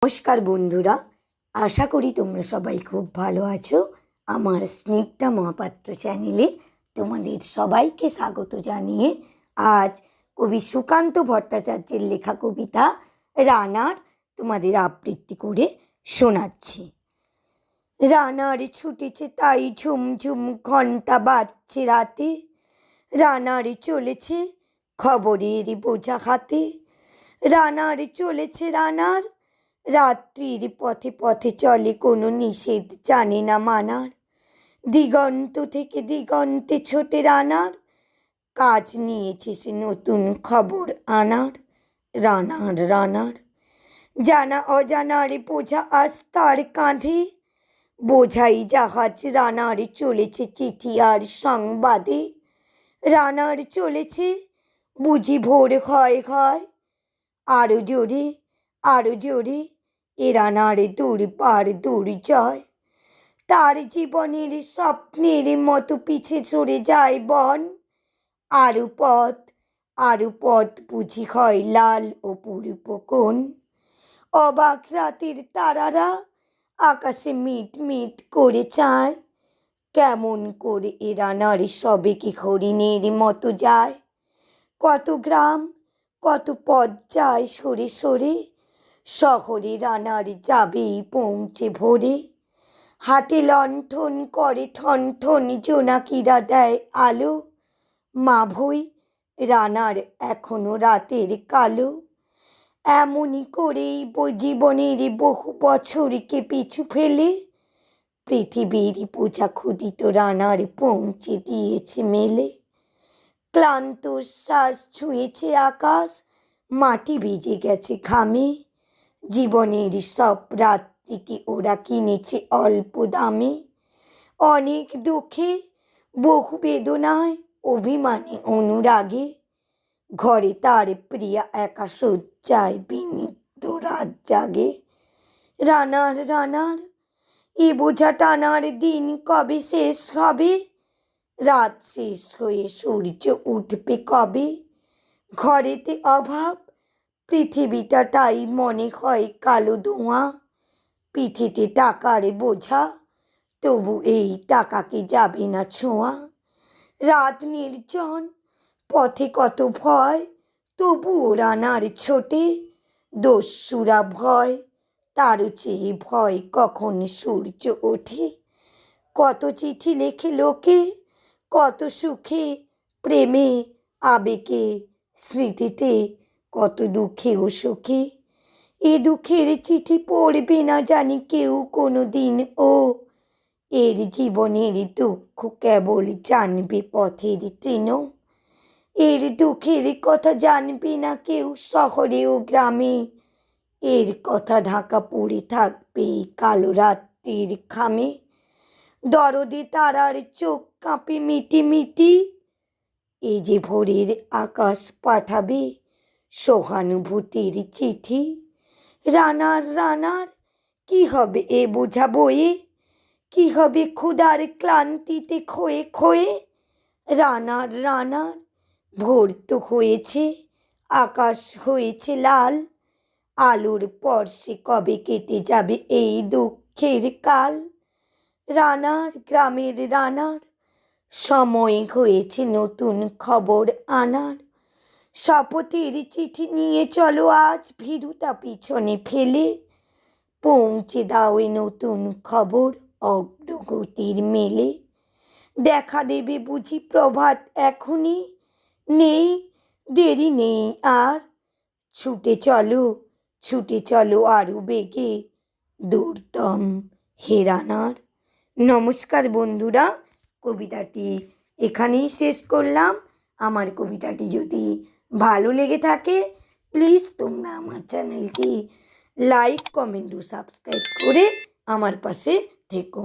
নমস্কার বন্ধুরা, আশা করি তোমরা সবাই খুব ভালো আছো। আমার স্নিগ্ধা মহাপাত্র চ্যানেলে তোমাদের সবাইকে স্বাগত জানিয়ে আজ কবি সুকান্ত ভট্টাচার্যের লেখা কবিতা রানার তোমাদের আবৃত্তি করে শোনাচ্ছি। রানার ছুটেছে তাই ঝুমঝুম ঘণ্টা বাজছে রাতে, রানার চলেছে খবরের বোঝা হাতে, রানার চলেছে রানার রাত্রির পথে পথে চলে, কোনো নিষেধ জানে না মানার। দিগন্ত থেকে দিগন্তে ছোটে রানার, কাজ নিয়েছে সে নতুন খবর আনার। রানার রানার জানা অজানার বোঝা আজ তার কাঁধে, বোঝাই জাহাজ রানার চলেছে চিঠি আর সংবাদে। রানার চলেছে বুঝি ভোর হয় হয়, আরো জোরে আরো জোরে এ রানার দুর্বার দুর্জয়। তার জীবনের স্বপ্নের মতো পিছে সরে যায় বন, আরো পথ বুঝি হয় লাল ও পূর্ব কোণ। অবাক রাতের তারারা আকাশে মিট মিট করে চায়, কেমন করে এ রানার সবে কি হরিণের মতো যায়। কত গ্রাম কত পথ যায় সরে সরে, শহরে রানার যাবেই পৌঁছে ভোরে। হাতে লণ্ঠন করে ঠন ঠন জোনাকিরা দেয় আলো, মাভই রানার এখনো রাতের কালো। এমনই করেই জীবনের বহু বছরকে পিছু ফেলে, পৃথিবীর বোঝা ক্ষুদিত রানার পৌঁছে দিয়েছে মেলে। ক্লান্ত শ্বাস ছুঁয়েছে আকাশ, মাটি ভিজে গেছে ঘামে, জীবনের সব রাত্রিকে ওরা কিনেছে অল্প দামে। অনেক দুঃখে বহু বেদনায় অভিমানে অনুরাগে, ঘরে তার প্রিয়া একা শয্যায় বিনীত রাত জাগে। রানার রানার এ বোঝা টানার দিন কবে শেষ হবে, রাত শেষ হয়ে সূর্য উঠবে কবে। ঘরেতে অভাব, পৃথিবীটা তাই মনে হয় কালো ধোঁয়া, পিঠেতে টাকার বোঝা, তবু এই টাকাকে যাবে না ছোঁয়া। রাত নির্জন, পথে কত ভয়, তবুও রানার ছোটে, দস্যুরা ভয়, তারও চেয়ে ভয় কখন সূর্য ওঠে। কত চিঠি লেখে লোকে, কত সুখে প্রেমে আবেগে স্মৃতিতে, কত দুঃখে ও সুখে। এ দুঃখের চিঠি পড়বে না জানি কেউ কোনো দিন, ও এর জীবনের দুঃখ কেবল জানবে পথের তৃণ। এর দুঃখের কথা জানবে না কেউ শহরে ও গ্রামে, এর কথা ঢাকা পড়ে থাকবে কালো রাত্রির খামে। দরদে তারার চোখ কাঁপে মিটি মিটি, এই যে ভোরের আকাশ পাঠাবে সহানুভূতির চিঠি। রানার রানার কি হবে এ বোঝা বয়ে, কি হবে ক্ষুধার ক্লান্তিতে ক্ষয়ে ক্ষয়ে। রানার রানার ভোর তো হয়েছে, আকাশ হয়েছে লাল, আলোর পরশে কবে কেটে যাবে এই দুঃখের কাল। রানার গ্রামের রানার সময় হয়েছে নতুন খবর আনার, শপথের চিঠি নিয়ে চলো আজ ভীরুতা পিছনে ফেলে, পৌঁছে দাও এ নতুন খবর অগ্রগতির মেলে। দেখা দেবে বুঝি প্রভাত এখনই, নেই দেরি নেই আর, ছুটে চলো আরো বেগে দুর্দম হে রানার। নমস্কার বন্ধুরা, কবিতাটি এখানেই শেষ করলাম। আমার কবিতাটি যদি ভালো লেগে থাকে প্লিজ তোমরা আমার চ্যানেলটি লাইক কমেন্ট ও সাবস্ক্রাইব করে আমার পাশে থেকো।